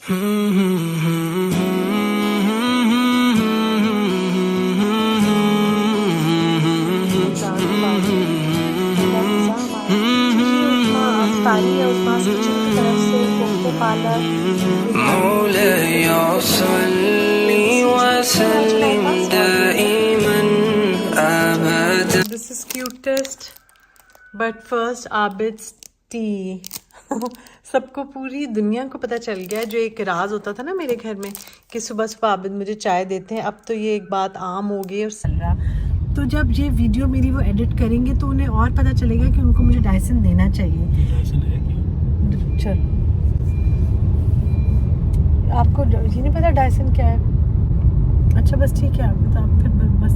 This is cutest, but first Abid's tea. सबको पूरी दुनिया को पता चल गया, जो एक राज होता था ना मेरे घर में कि सुबह सुबह आबिद मुझे चाय देते हैं, अब तो ये एक बात आम हो गई और चल रहा। तो जब ये वीडियो मेरी वो एडिट करेंगे तो उन्हें और पता चलेगा कि उनको मुझे डायसन देना चाहिए। चलो, आपको ये नहीं पता डायसन क्या है? अच्छा बस ठीक है आबिद, आप फिर बस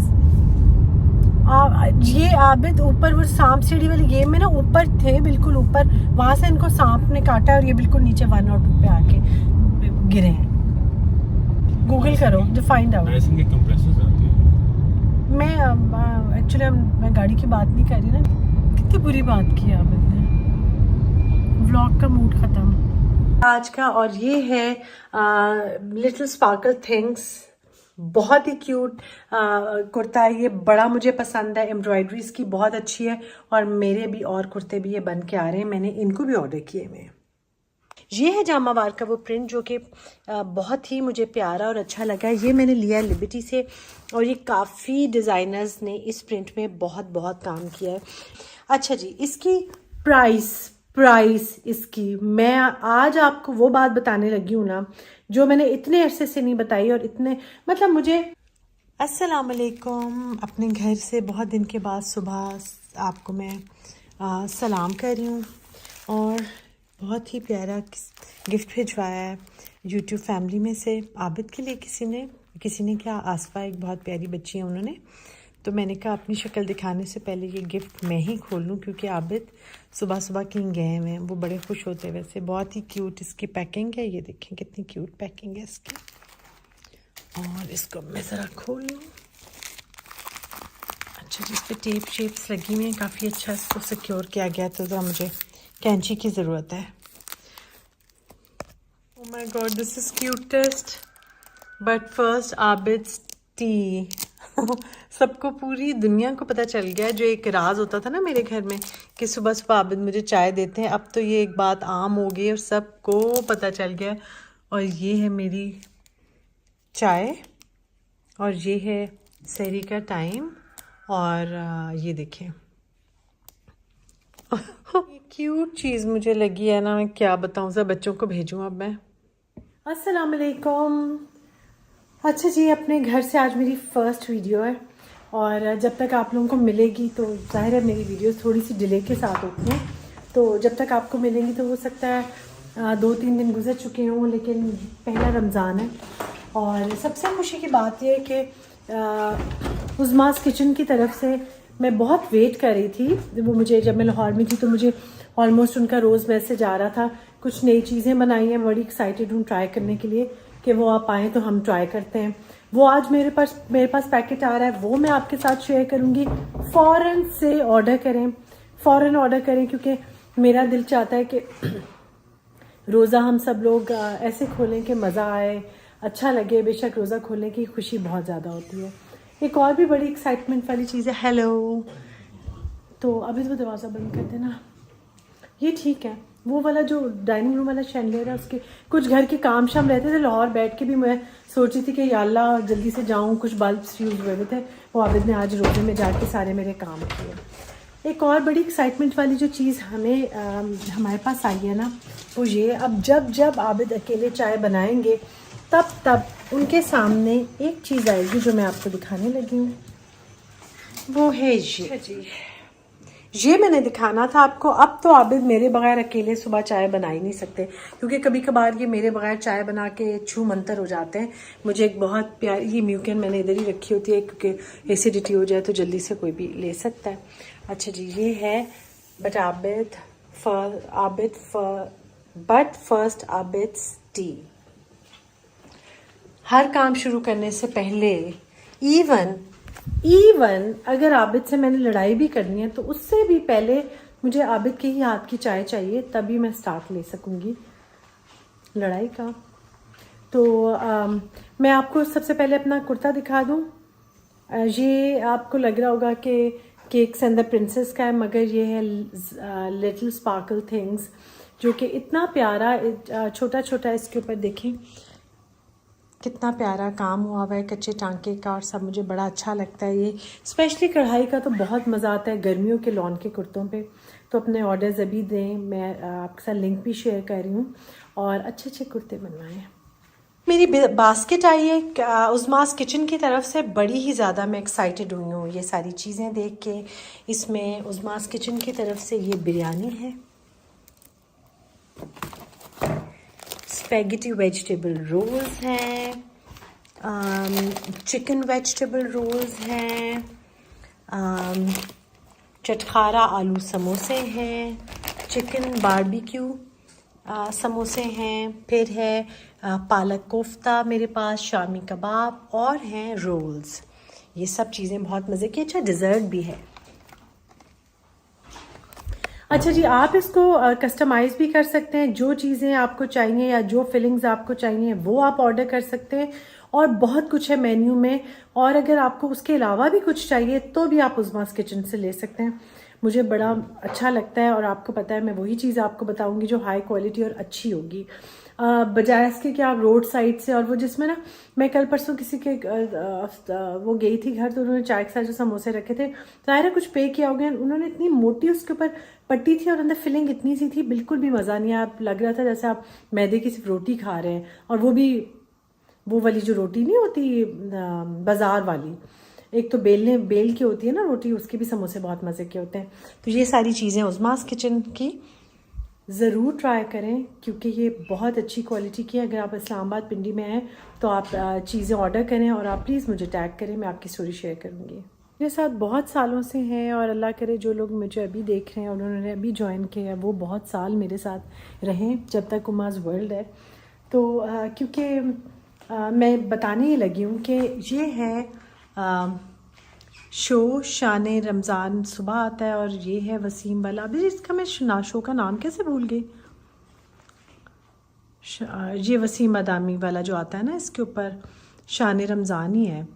ये आबिद ऊपर वो सांप सीढ़ी वाली गेम में ना ऊपर थे, बिल्कुल ऊपर, वहां से इनको सांप ने काटा और ये बिल्कुल नीचे 1 और 2 पे आके गिरे हैं। गूगल करो जो फाइंड आउट। मैं एक्चुअली मैं गाड़ी की बात नहीं कर रही ना। कितनी बुरी बात की आबिद ने। व्लॉग का मूड खत्म आज का। और ये है लिटिल स्पार्कल थिंग्स, बहुत ही क्यूट कुर्ता है ये, बड़ा मुझे पसंद है। एम्ब्रॉयडरी इसकी बहुत अच्छी है और मेरे भी और कुर्ते भी ये बन के आ रहे हैं, मैंने इनको भी ऑर्डर किए हुए। ये है जामावार का वो प्रिंट जो कि बहुत ही मुझे प्यारा और अच्छा लगा है। ये मैंने लिया है लिबर्टी से और ये काफ़ी डिज़ाइनर्स ने इस प्रिंट में बहुत बहुत काम किया है। अच्छा जी, इसकी प्राइस इसकी मैं आज आपको वो बात बताने लगी हूँ ना जो मैंने इतने अरसे से नहीं बताई, और इतने मतलब मुझे। अस्सलाम वालेकुम, अपने घर से बहुत दिन के बाद सुबह आपको मैं सलाम कर रही हूँ। और बहुत ही प्यारा गिफ्ट भिजवाया है यूट्यूब फैमिली में से आबिद के लिए। किसी ने क्या, आसफा एक बहुत प्यारी बच्ची है उन्होंने, तो मैंने कहा अपनी शक्ल दिखाने से पहले ये गिफ्ट मैं ही खोल लूँ, क्योंकि आबिद सुबह सुबह कहीं गए हुए हैं, वो बड़े खुश होते हैं। वैसे बहुत ही क्यूट इसकी पैकिंग है, ये देखें कितनी क्यूट पैकिंग है इसकी। और इसको मैं ज़रा खोल लूँ। अच्छा, जिस पे टेप शेप्स लगी हुई हैं, काफ़ी अच्छा इसको सिक्योर किया गया, तो ज़रा मुझे कैंची की ज़रूरत है। Oh my God, this is cutest, but first Abids tea. सबको पूरी दुनिया को पता चल गया, जो एक राज होता था ना मेरे घर में कि सुबह सुबह आबिद मुझे चाय देते हैं, अब तो ये एक बात आम हो गई और सबको पता चल गया। और ये है मेरी चाय और ये है सहरी का टाइम। और ये देखें क्यूट चीज़ मुझे लगी है ना, मैं क्या बताऊँ, सब बच्चों को भेजूँ अब मैं। अस्सलाम वालेकुम। अच्छा जी, अपने घर से आज मेरी फ़र्स्ट वीडियो है और जब तक आप लोगों को मिलेगी तो ज़ाहिर है मेरी वीडियोस थोड़ी सी डिले के साथ होती हैं, तो जब तक आपको मिलेंगी तो हो सकता है 2-3 दिन गुजर चुके हों, लेकिन पहला रमज़ान है। और सबसे खुशी की बात यह है कि उज़मास किचन की तरफ से मैं बहुत वेट कर रही थी। वो मुझे, जब मैं लाहौर में थी तो मुझे ऑलमोस्ट उनका रोज़ मैसेज आ रहा था, कुछ नई चीज़ें बनाई हैं, बड़ी एक्साइटेड हूँ ट्राई करने के लिए कि वो आप आएँ तो हम ट्राई करते हैं। वो आज मेरे पास पैकेट आ रहा है, वो मैं आपके साथ शेयर करूँगी। फ़ौरन से ऑर्डर करें, फ़ौरन ऑर्डर करें, क्योंकि मेरा दिल चाहता है कि रोज़ा हम सब लोग ऐसे खोलें कि मज़ा आए, अच्छा लगे। बेशक रोज़ा खोलने की खुशी बहुत ज़्यादा होती है। एक और भी बड़ी एक्साइटमेंट वाली चीज़ है, हेलो, तो अभी तो दरवाज़ा बंद कर देना। ये ठीक है, वो वाला जो डाइनिंग रूम वाला शैंडलियर है, उसके कुछ घर के काम शाम रहते थे लाहौर, बैठ के भी मैं सोच रही थी कि या अल्लाह जल्दी से जाऊँ, कुछ बल्ब्स फ्यूज़ हुए थे, वो आबिद ने आज रोज़े में जाके सारे मेरे काम किए। एक और बड़ी एक्साइटमेंट वाली जो चीज़ हमें हमारे पास आई है ना, वो ये, अब जब आबिद अकेले चाय बनाएंगे तब उनके सामने एक चीज़ आएगी जो मैं आपको दिखाने लगी हूँ, वो है ये जी। ये मैंने दिखाना था आपको। अब तो आबिद मेरे बगैर अकेले सुबह चाय बना ही नहीं सकते, क्योंकि कभी कभार ये मेरे बगैर चाय बना के छू मंतर हो जाते हैं। मुझे एक बहुत प्यारी ये म्यूकन मैंने इधर ही रखी होती है, क्योंकि एसिडिटी हो जाए तो जल्दी से कोई भी ले सकता है। अच्छा जी, ये है बट फर्स्ट आबिद्स टी। हर काम शुरू करने से पहले, इवन अगर आबिद से मैंने लड़ाई भी करनी है तो उससे भी पहले मुझे आबिद के ही हाथ की चाय चाहिए, तभी मैं स्टार्ट ले सकूंगी लड़ाई का। तो मैं आपको सबसे पहले अपना कुर्ता दिखा दूँ। ये आपको लग रहा होगा कि केक्स एंड द प्रिंसेस का है, मगर ये है लिटिल स्पार्कल थिंग्स, जो कि इतना प्यारा छोटा छोटा। इसके ऊपर देखें कितना प्यारा काम हुआ हुआ है कच्चे टांके का, और सब मुझे बड़ा अच्छा लगता है। ये स्पेशली कढ़ाई का तो बहुत मज़ा आता है गर्मियों के लॉन के कुर्तों पे। तो अपने ऑर्डर्स अभी दें, मैं आपके साथ लिंक भी शेयर कर रही हूँ, और अच्छे अच्छे कुर्ते बनवाएं। मेरी बास्केट आई है उज़मास किचन की तरफ से, बड़ी ही ज़्यादा मैं एक्साइटेड हुई हूँ ये सारी चीज़ें देख के। इसमें उज़मास किचन की तरफ से ये बिरयानी है, स्पेगेटी वेजिटेबल रोल्स हैं, चिकन वेजिटेबल रोल्स हैं, चटखारा आलू समोसे हैं, चिकन बारबेक्यू समोसे हैं, फिर है पालक कोफ्ता मेरे पास, शामी कबाब, और हैं रोल्स। ये सब चीज़ें बहुत मज़े की। अच्छा डिज़र्ट भी है। अच्छा जी, आप इसको कस्टमाइज़ भी कर सकते हैं। जो चीज़ें आपको चाहिए या जो फिलिंग्स आपको चाहिए वो आप ऑर्डर कर सकते हैं, और बहुत कुछ है मेन्यू में। और अगर आपको उसके अलावा भी कुछ चाहिए तो भी आप उज़मास किचन से ले सकते हैं। मुझे बड़ा अच्छा लगता है, और आपको पता है मैं वही चीज़ आपको बताऊंगी जो हाई क्वालिटी और अच्छी होगी, बजाय इसके कि आप रोड साइड से। और वो जिसमें ना, मैं कल परसों किसी के वो गई थी घर, तो उन्होंने चाय के साथ जो समोसे रखे थे, ज़ाहिर है कुछ पे किया हो गया, उन्होंने इतनी मोटी उसके ऊपर पट्टी थी और अंदर फिलिंग इतनी सी थी, बिल्कुल भी मज़ा नहीं आया। आप लग रहा था जैसे आप मैदे की सिर्फ रोटी खा रहे हैं, और वो भी वो वाली जो रोटी नहीं होती बाज़ार वाली, एक तो बेल की होती है ना रोटी, उसके भी समोसे बहुत मज़े के होते हैं। तो ये सारी चीज़ें उज़मास किचन की ज़रूर ट्राई करें, क्योंकि ये बहुत अच्छी क्वालिटी की है। अगर आप इस्लामाबाद पिंडी में हैं तो आप चीज़ें ऑर्डर करें, और आप प्लीज़ मुझे टैग करें, मैं आपकी स्टोरी शेयर करूँगी। मेरे साथ बहुत सालों से हैं, और अल्लाह करे जो लोग मुझे अभी देख रहे हैं और उन्होंने अभी ज्वाइन किया है वो बहुत साल मेरे साथ रहें, जब तक उमाज़ वर्ल्ड है। तो क्योंकि मैं बताने ही लगी हूँ कि ये है शो शान रमज़ान सुबह आता है, और ये है वसीम वाला। अभी इसका मैं शो का नाम कैसे भूल गई। ये वसीम अदामी वाला जो आता है ना, इसके ऊपर शान रमज़ान ही है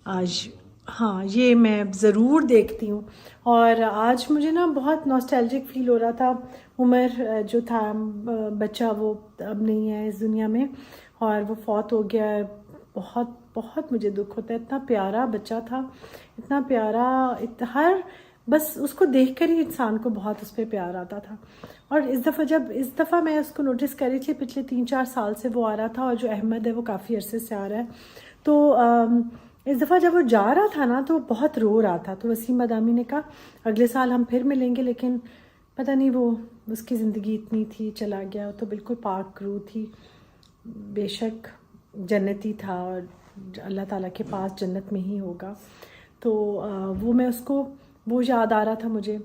आज। हाँ, ये मैं ज़रूर देखती हूँ। और आज मुझे ना बहुत नॉस्टैल्जिक फ़ील हो रहा था। उमर जो था बच्चा, वो अब नहीं है इस दुनिया में, और वो फौत हो गया है। बहुत बहुत मुझे दुख होता है। इतना प्यारा बच्चा था, इतना प्यारा, हर बस उसको देखकर ही इंसान को बहुत उस पर प्यार आता था। और इस दफ़ा मैं उसको नोटिस कर रही थी, पिछले 3-4 साल से वो आ रहा था, और जो अहमद है वो काफ़ी अरसे से आ रहा है। तो इस दफ़ा जब वो जा रहा था ना, तो बहुत रो रहा था। तो वसीम अदामी ने कहा अगले साल हम फिर मिलेंगे, लेकिन पता नहीं वो उसकी ज़िंदगी इतनी थी, चला गया। तो बिल्कुल पाक रूह थी, बेशक जन्नती था, और अल्लाह ताला के पास जन्नत में ही होगा। तो वो मैं उसको वो याद आ रहा था मुझे।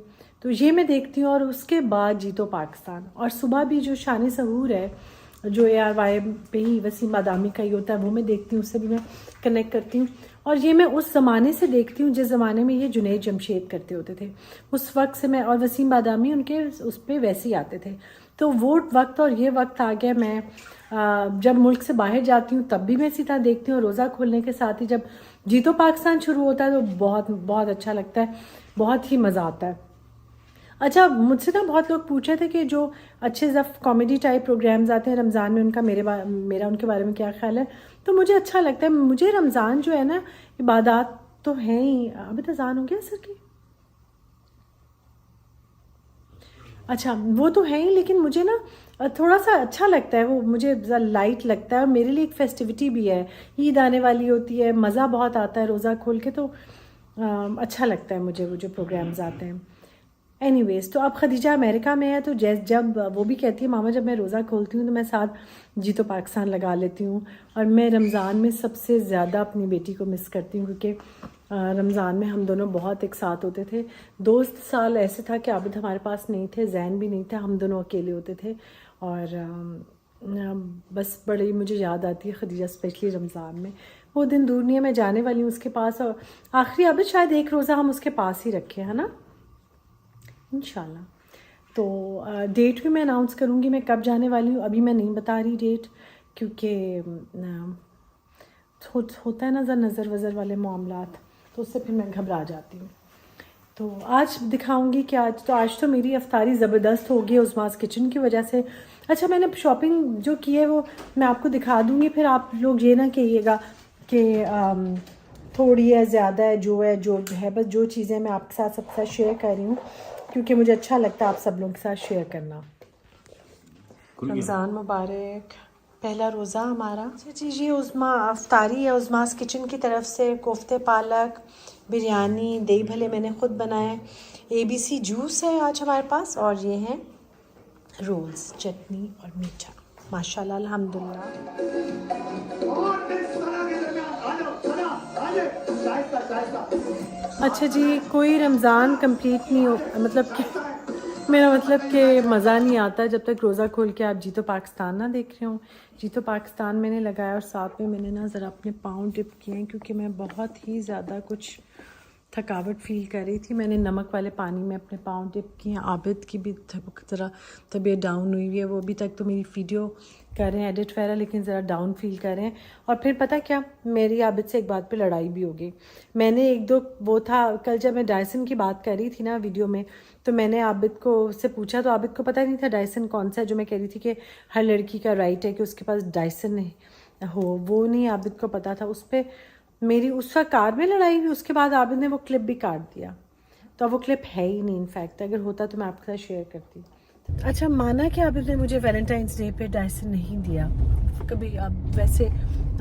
तो ये मैं देखती हूँ, और उसके बाद जीतो पाकिस्तान, और सुबह भी जो शान सहूर है जो ARY पे ही वसीम अदामी का ही होता है, वो मैं देखती हूँ, उससे भी मैं कनेक्ट करती हूँ। और ये मैं उस ज़माने से देखती हूँ जिस ज़माने में ये जुनैद जमशेद करते होते थे, उस वक्त से मैं, और वसीम अदामी उनके उस पर वैसे ही आते थे। तो वो वक्त और ये वक्त आ गया। मैं जब मुल्क से बाहर जाती हूँ तब भी मैं इसी तरह देखती हूँ। रोज़ा खोलने के साथ ही जब जीतो पाकिस्तान शुरू होता है तो बहुत बहुत अच्छा लगता है, बहुत ही मज़ा आता है। अच्छा, मुझसे ना बहुत लोग पूछे थे कि जो अच्छे जब कॉमेडी टाइप प्रोग्राम्स आते हैं रमज़ान में, उनका मेरा उनके बारे में क्या ख्याल है। तो मुझे अच्छा लगता है। मुझे रमज़ान जो है ना, इबादत तो है ही। अभी तो अज़ान हो गया सर की, अच्छा वो तो है ही, लेकिन मुझे ना थोड़ा सा अच्छा लगता है वो, मुझे लाइट लगता है, और मेरे लिए एक फेस्टिविटी भी है। ईद आने वाली होती है, मज़ा बहुत आता है रोज़ा खोल के, तो अच्छा लगता है मुझे वो जो प्रोग्राम्स आते हैं। एनीवेज, तो अब खदीजा अमेरिका में है, तो जब वो भी कहती है मामा जब मैं रोज़ा खोलती हूँ तो मैं साथ जीतो पाकिस्तान लगा लेती हूँ। और मैं रमज़ान में सबसे ज़्यादा अपनी बेटी को मिस करती हूँ, क्योंकि रमज़ान में हम दोनों बहुत एक साथ होते थे। 2 साल ऐसे था कि आबिद हमारे पास नहीं थे, जैन भी नहीं था, हम दोनों अकेले होते थे। और बस बड़ी मुझे याद आती है खदीजा, स्पेशली रमज़ान में। वो दिन दूर नहीं है, मैं जाने वाली हूँ उसके पास, और आखिरी आबिद शायद एक रोज़ा हम उसके पास ही रखें, है ना, इंशाल्लाह। तो डेट भी मैं अनाउंस करूँगी मैं कब जाने वाली हूँ, अभी मैं नहीं बता रही डेट, क्योंकि होता है ना नज़र वज़र वाले मामलात, तो उससे फिर मैं घबरा जाती हूँ। तो आज दिखाऊंगी कि आज तो मेरी अफ्तारी ज़बरदस्त होगी उस्मास किचन की वजह से। अच्छा, मैंने शॉपिंग जो की है वो मैं आपको दिखा दूँगी, फिर आप लोग ये ना कहिएगा कि थोड़ी है ज़्यादा है, जो है बस जो चीज़ें मैं आपके साथ सबके साथ शेयर कर रही हूँ, क्योंकि मुझे अच्छा लगता है आप सब लोगों के साथ शेयर करना। रमज़ान मुबारक, पहला रोज़ा हमारा। अच्छा जी, ये उज़मा अफ्तारी है उज़मास किचन की तरफ से। कोफ्ते पालक, बिरयानी, दही भले मैंने ख़ुद बनाए, ABC जूस है आज हमारे पास, और ये हैं रोल्स, चटनी और मीठा। माशाल्लाह अल्हम्दुलिल्लाह। अच्छा जी, कोई रमज़ान कंप्लीट नहीं हो, मतलब कि मेरा मतलब कि मज़ा नहीं आता जब तक रोज़ा खोल के आप जी तो पाकिस्तान ना देख रहे हो। जी तो पाकिस्तान मैंने लगाया और साथ में मैंने ना ज़रा अपने पाँव डिप किए हैं, क्योंकि मैं बहुत ही ज़्यादा कुछ थकावट फ़ील कर रही थी। मैंने नमक वाले पानी में अपने पाँव डिप किए हैं। आबिद की भी ज़रा तबीयत डाउन हुई हुई है, वो अभी तक तो मेरी वीडियो कर रहे हैं एडिट वगैरह, लेकिन ज़रा डाउन फील कर रहे हैं। और फिर पता क्या, मेरी आबिद से एक बात पे लड़ाई भी हो गई। मैंने एक दो वो था, कल जब मैं डायसन की बात कर रही थी ना वीडियो में, तो मैंने आबिद को से पूछा, तो आबिद को पता नहीं था डायसन कौन सा है, जो मैं कह रही थी कि हर लड़की का राइट है कि उसके पास डायसन हो, वो नहीं आबिद को पता था। उस पर मेरी उस वक्त कार में लड़ाई हुई, उसके बाद आबिद ने वो क्लिप भी काट दिया। तो अब वो क्लिप है ही नहीं, इनफैक्ट अगर होता तो मैं आपके साथ शेयर करती। अच्छा, माना कि आबिद ने मुझे वैलेंटाइंस डे पे डायसन नहीं दिया कभी। अब वैसे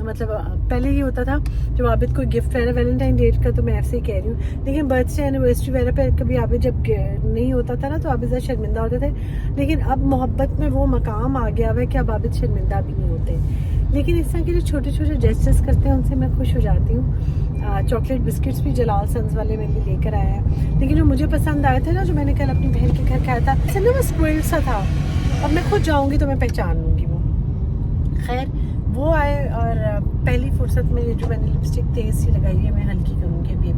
मतलब पहले ये होता था जब आबिद को गिफ्ट वगैरह वैलेंटाइन डे का, तो मैं ऐसे ही कह रही हूँ, लेकिन बर्थडे एनिवर्सरी वगैरह पे कभी आबिद जब नहीं होता था ना, तो आबिद ज़्यादा शर्मिंदा होते थे। लेकिन अब मोहब्बत में वो मकाम आ गया हुआ है कि अब आबिद शर्मिंदा भी नहीं होते। लेकिन इस तरह के जो छोटे छोटे जेस्चर्स करते हैं उनसे मैं खुश हो जाती हूँ। चॉकलेट बिस्किट्स भी जलाल सन्स वाले मेरे लिए लेकर आया है, लेकिन जो मुझे पसंद आए थे ना, जो मैंने कल अपनी बहन के घर खाया था, इससे ना वो स्क्विल सा था। अब मैं खुद जाऊँगी तो मैं पहचान लूँगी वो। खैर, वो आए और पहली फुर्सत में ये जो मैंने लिपस्टिक तेज़ सी लगाई है मैं हल्की करूँगी अभी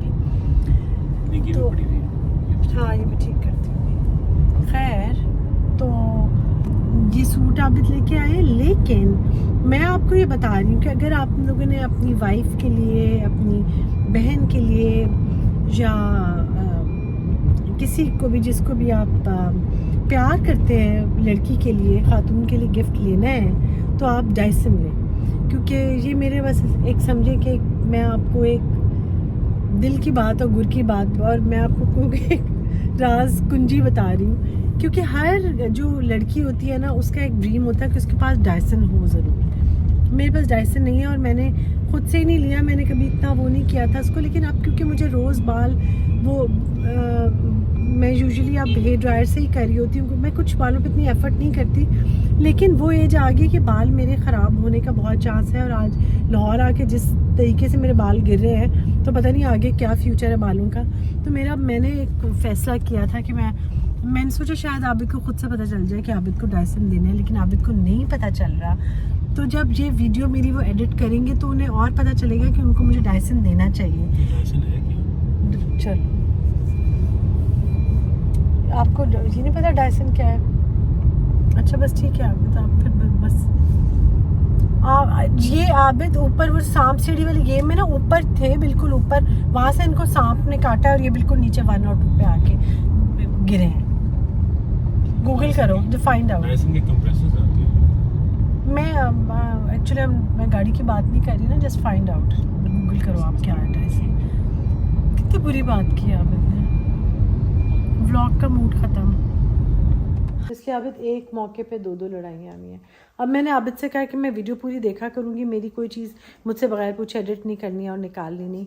तो हाँ, ये भी ठीक करती हूँ। खैर, तो ये सूट आप भी लेके आए, लेकिन मैं आपको ये बता रही हूँ कि अगर आप लोगों ने अपनी वाइफ के लिए, अपनी बहन के लिए, या किसी को भी जिसको भी आप प्यार करते हैं, लड़की के लिए, खातून के लिए गिफ्ट लेना है, तो आप डायसन लें। क्योंकि ये मेरे बस एक समझे कि मैं आपको एक दिल की बात और गुर की बात, और मैं आपको एक राज कुंजी बता रही हूँ। क्योंकि हर जो लड़की होती है ना, उसका एक ड्रीम होता है कि उसके पास डायसन हो ज़रूर। मेरे पास डायसन नहीं है और मैंने खुद से ही नहीं लिया, मैंने कभी इतना वो नहीं किया था उसको। लेकिन अब क्योंकि मुझे रोज़ बाल वो मैं यूजुअली अब हेयर ड्रायर से ही कर रही होती हूँ, मैं कुछ बालों पे इतनी एफर्ट नहीं करती। लेकिन वो एज आ गई कि बाल मेरे ख़राब होने का बहुत चांस है, और आज लाहौर आके जिस तरीके से मेरे बाल गिर रहे हैं, तो पता नहीं आगे क्या फ्यूचर है बालों का। तो मैंने एक फ़ैसला किया था कि मैंने सोचा शायद आबिद को खुद से पता चल जाए कि आबिद को डायसन देना है, लेकिन आबिद को नहीं पता चल रहा। तो जब ये वीडियो मेरी वो एडिट करेंगे तो उन्हें और पता चलेगा कि उनको मुझे डायसन देना चाहिए। चलो, आपको ये नहीं पता डायसन क्या है? अच्छा बस ठीक है आबिद, आप फिर बस ये आबिद ऊपर वो सांप सीढ़ी वाली गेम में ना ऊपर थे, बिल्कुल ऊपर, वहां से इनको सांप ने काटा और ये बिल्कुल नीचे 1 और 2 पे आके गिरे हैं। गूगल करो जो फाइंड आउट। मैं एक्चुअली मैं गाड़ी की बात नहीं कर रही ना, जस्ट फाइंड आउट, गूगल करो आप क्या है डायसन। कितनी बुरी बात की आबिद ने, व्लॉग का मूड ख़त्म। इसलिए आबिद एक मौके पे 2 लड़ाइयाँ हुई हैं। अब मैंने आबिद से कहा कि मैं वीडियो पूरी देखा करूँगी, मेरी कोई चीज़ मुझसे बगैर पूछे एडिट नहीं करनी है और निकालनी नहीं।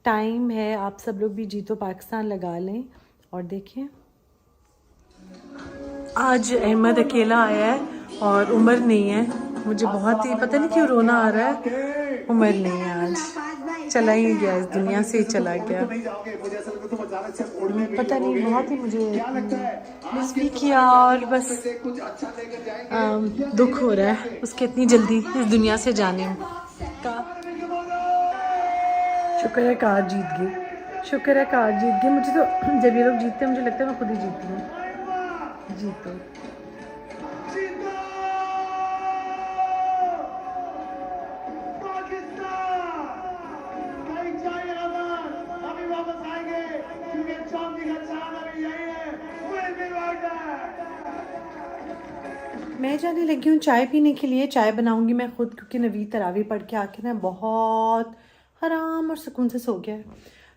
टाइम है, आप सब लोग भी जीतो पाकिस्तान लगा लें और देखिए। आज अहमद अकेला आया है और उमर नहीं है। मुझे बहुत ही पता नहीं क्यों रोना आ रहा है। उमर नहीं है, आज चला ही गया, इस दुनिया से ही चला गया। पता नहीं, बहुत ही मुझे मिस भी किया और बस दुख हो रहा है उसके इतनी जल्दी इस दुनिया से जाने का। शुक्र है कार जीत गई, शुक्र है कार जीत गई। मुझे तो जब ये लोग जीतते हैं मुझे लगता है मैं खुद ही जीती हूँ। जीतो मैं जाने लगी हूँ चाय पीने के लिए। चाय बनाऊंगी मैं खुद, क्योंकि नवीद तरावी पढ़ के आके ना बहुत आराम और सुकून से सो गया है।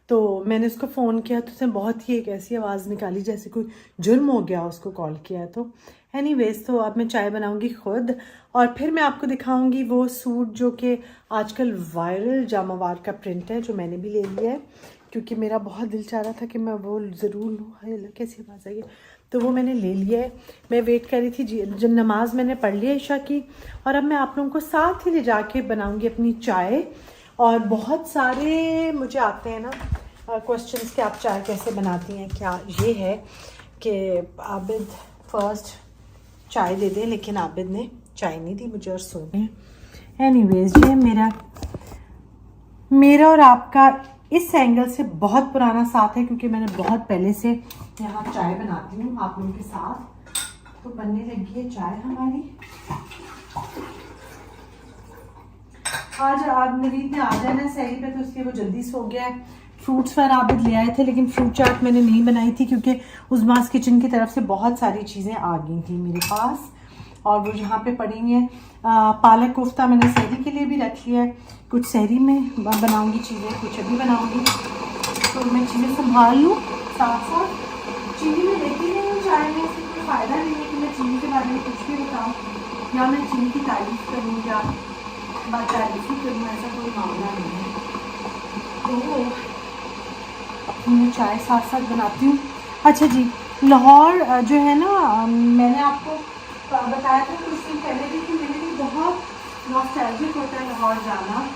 तो मैंने उसको फ़ोन किया तो उसने बहुत ही एक ऐसी आवाज़ निकाली जैसे कोई जुर्म हो गया, उसको कॉल किया है। तो एनीवेज, तो अब मैं चाय बनाऊंगी खुद और फिर मैं आपको दिखाऊंगी वो सूट जो कि आजकल वायरल जामावार का प्रिंट है, जो मैंने भी ले लिया है क्योंकि मेरा बहुत दिल चाह रहा था कि मैं वो ज़रूर लूँ। हाय कैसी आवाज़ आई है। तो वो मैंने ले लिया है। मैं वेट कर रही थी जब नमाज मैंने पढ़ लिया ईशा की, और अब मैं आप लोगों को साथ ही ले जाके बनाऊंगी अपनी चाय। और बहुत सारे मुझे आते हैं ना क्वेश्चंस कि आप चाय कैसे बनाती हैं। क्या ये है कि आबिद फर्स्ट चाय दे दे, लेकिन आबिद ने चाय नहीं दी मुझे और सो गए। एनीवेज, ये मेरा और आपका इस एंगल से बहुत पुराना साथ है, क्योंकि मैंने बहुत पहले से यहाँ चाय बनाती हूँ आप लोगों के साथ। तो बनने लगी है चाय हमारी। आज नवीद ने आ जाना सहरी पे, तो इसलिए वो जल्दी सो गया है। फ्रूट्स पर आबिद ले आए थे, लेकिन फ्रूट चाट मैंने नहीं बनाई थी क्योंकि उस्मास किचन की तरफ से बहुत सारी चीज़ें आ गई थी मेरे पास, और वो यहाँ पे पड़ी हुई हैं। पालक कोफ्ता मैंने सहरी के लिए भी रख लिया है। कुछ सहरी में बनाऊंगी चीज़ें, कुछ अभी बनाऊंगी, तो मैं चीज़ें संभाल लूँ साथ साथ। चीनी में लेती नहीं हूँ चाय में, इससे कोई फ़ायदा नहीं है कि मैं चीनी के बारे में कुछ भी बताऊँ या मैं चीनी की तारीफ़ करूँ या तारीफ़ ही करूँ, ऐसा कोई मामला नहीं है। तो मैं चाय साथ साथ बनाती हूँ। अच्छा जी, लाहौर जो है ना, मैंने आपको बताया था कुछ दिन पहले भी कि मेरे लिए बहुत नॉस्टैल्जिक होता है लाहौर जाना,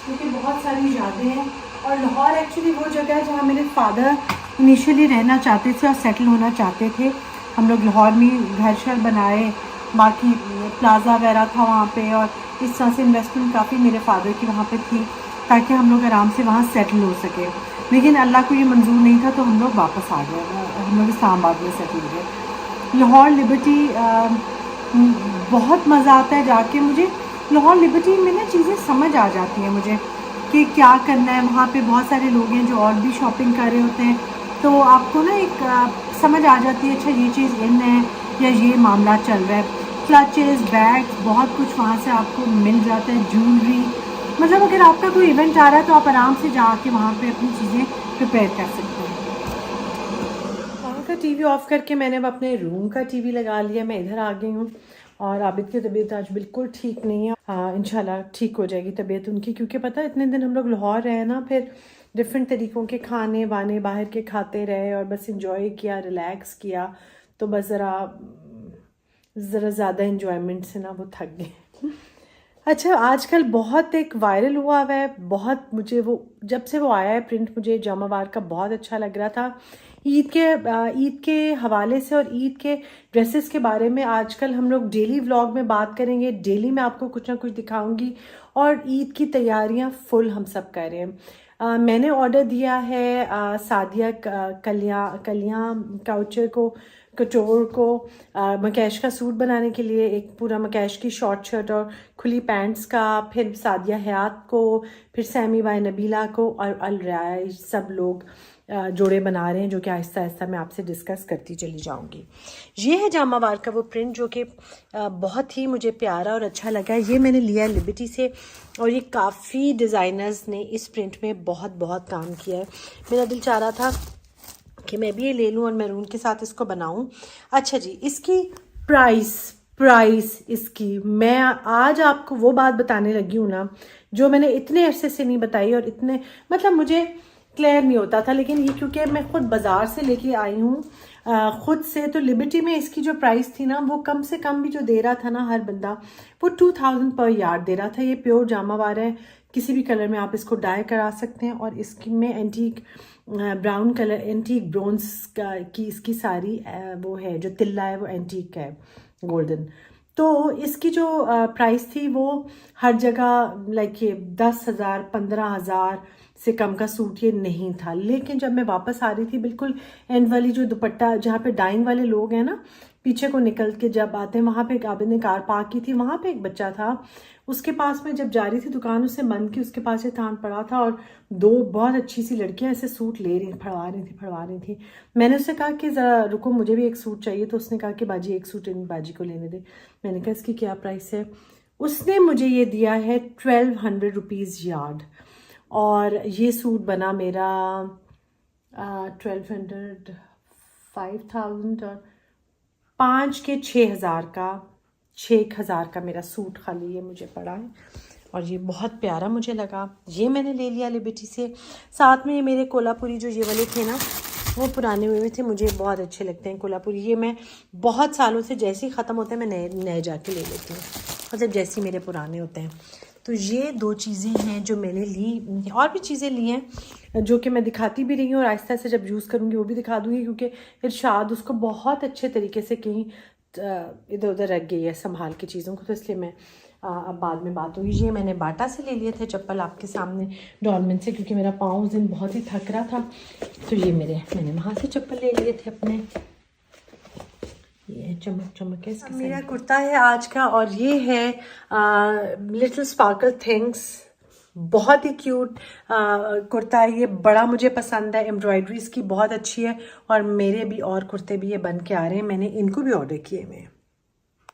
क्योंकि बहुत सारी यादें हैं। और लाहौर एक्चुअली वो जगह है जहाँ मेरे फादर इनिशियली रहना चाहते थे और सेटल होना चाहते थे। हम लोग लाहौर में घर शर बनाए, बाकी प्लाज़ा वगैरह था वहाँ पे, और इस तरह से इन्वेस्टमेंट काफ़ी मेरे फादर की वहाँ पे थी, ताकि हम लोग आराम से वहाँ सेटल हो सके। लेकिन अल्लाह को ये मंजूर नहीं था, तो हम लोग वापस आ गए, हम लोग इस्लामाबाद में सेटल हो गए। लाहौर लिबर्टी बहुत मज़ा आता है जाके। मुझे लाहौर लिबर्टी में ना चीज़ें समझ आ जाती हैं मुझे कि क्या करना है। वहाँ पे बहुत सारे लोग हैं जो और भी शॉपिंग कर रहे होते हैं, तो आपको ना एक समझ आ जाती है, अच्छा ये चीज़ इन है या ये मामला चल रहा है। क्लचेस, बैग्स, बहुत कुछ वहाँ से आपको मिल जाता है, ज्वेलरी। मतलब अगर आपका कोई इवेंट आ रहा है तो आप आराम से जाके वहाँ पे अपनी चीज़ें प्रिपेयर कर सकते हैं। वहाँ का टीवी ऑफ करके मैंने अब अपने रूम का टीवी लगा लिया। मैं इधर आ गई हूँ, और आबिद की तबीयत आज बिल्कुल ठीक नहीं है। हाँ, इंशाल्लाह ठीक हो जाएगी तबीयत उनकी, क्योंकि पता है इतने दिन हम लोग लाहौर रहे ना, फिर डिफरेंट तरीक़ों के खाने वाने बाहर के खाते रहे और बस इंजॉय किया, रिलैक्स किया। तो बस ज़रा ज़्यादा इंजॉयमेंट से ना वो थक गए। अच्छा, आजकल बहुत एक वायरल हुआ है, बहुत मुझे वो जब से वो आया है प्रिंट, मुझे जामावार का बहुत अच्छा लग रहा था। ईद के हवाले से और ईद के ड्रेसेस के बारे में आजकल हम लोग डेली व्लॉग में बात करेंगे। डेली मैं आपको कुछ ना कुछ दिखाऊंगी, और ईद की तैयारियां फुल हम सब कर रहे हैं। मैंने ऑर्डर दिया है सादिया कलियां काउचर को, कटोर को, मकैश का सूट बनाने के लिए, एक पूरा मकैश की शॉर्ट शर्ट और खुली पैंट्स का, फिर सादिया हयात को, फिर सैमी बाय नबीला को, और अल राय सब लोग जोड़े बना रहे हैं, जो कि आहिस्ता आहिस्ता मैं आपसे डिस्कस करती चली जाऊंगी। ये है जामावार का वो प्रिंट जो कि बहुत ही मुझे प्यारा और अच्छा लगा। ये मैंने लिया लिबर्टी से, और ये काफ़ी डिज़ाइनर्स ने इस प्रिंट में बहुत बहुत काम किया है। मेरा दिल चाह रहा था कि मैं भी ये ले लूँ और मैरून के साथ इसको बनाऊँ। अच्छा जी, इसकी प्राइस इसकी मैं आज आपको वो बात बताने लगी हूँ ना, जो मैंने इतने अरसे से नहीं बताई, और इतने मतलब मुझे क्लियर नहीं होता था। लेकिन ये क्योंकि मैं खुद बाज़ार से लेके आई हूँ खुद से, तो लिबर्टी में इसकी जो प्राइस थी ना, वो कम से कम भी जो दे रहा था ना हर बंदा, वो 2000 पर यार्ड दे रहा था। ये प्योर जामावार है, किसी भी कलर में आप इसको डाई करा सकते हैं, और इसकी में antique brown colour, antique bronze की इसकी सारी वो है, जो तिल्ला है वो एंटीक है, गोल्डन। तो इसकी जो प्राइस थी वो हर जगह लाइक ये 10,000 15,000 से कम का सूट ये नहीं था। लेकिन जब मैं वापस आ रही थी, बिल्कुल एंड वाली जो दुपट्टा जहाँ पे डाइंग वाले लोग हैं ना, पीछे को निकल के जब आते हैं, वहाँ पे आबिद ने कार पार्क की थी, वहाँ पे एक बच्चा था, उसके पास में जब जा रही थी दुकान उससे बंद की, उसके पास एक थान पड़ा था और दो बहुत अच्छी सी लड़कियां ऐसे सूट फड़वा रही थी। मैंने उससे कहा कि ज़रा रुको, मुझे भी एक सूट चाहिए। तो उसने कहा कि बाजी एक सूट इन बाजी को लेने दे। मैंने कहा इसकी क्या प्राइस है? उसने मुझे ये दिया है 1200 रुपीज़ यार्ड, और ये सूट बना मेरा 1200, 5000 और 5 के 6000 का, 6000 का मेरा सूट खाली ये मुझे पड़ा है। और ये बहुत प्यारा मुझे लगा, ये मैंने ले लिया लिबर्टी से। साथ में ये मेरे कोल्हापुरी जो ये वाले थे ना, वो पुराने हुए थे, मुझे बहुत अच्छे लगते हैं कोल्हापुरी। ये मैं बहुत सालों से जैसे ही ख़त्म होते हैं मैं नए नए जाके ले लेती हूँ, मतलब जैसे ही मेरे पुराने होते हैं। तो ये 2 चीज़ें हैं जो मैंने ली। और भी चीज़ें ली हैं जो कि मैं दिखाती भी रही हूँ, और आहिस्ता से जब यूज़ करूँगी वो भी दिखा दूँगी, क्योंकि इरशाद उसको बहुत अच्छे तरीके से कहीं इधर उधर रख गई है संभाल के चीज़ों को, तो इसलिए मैं अब बाद में बात होगी। ये मैंने बाटा से ले लिए थे चप्पल आपके सामने, डॉलमेन से, क्योंकि मेरा पाँव उस दिन बहुत ही थक रहा था। तो ये मैंने वहाँ से चप्पल ले लिए थे अपने। ये चमक चमक है मेरा कुर्ता है आज का, और ये है लिटिल स्पार्कल थिंग्स, बहुत ही क्यूट कुर्ता है ये, बड़ा मुझे पसंद है। एम्ब्रॉयडरी इसकी बहुत अच्छी है, और मेरे भी और कुर्ते भी ये बन के आ रहे हैं, मैंने इनको भी ऑर्डर किए हुए हैं।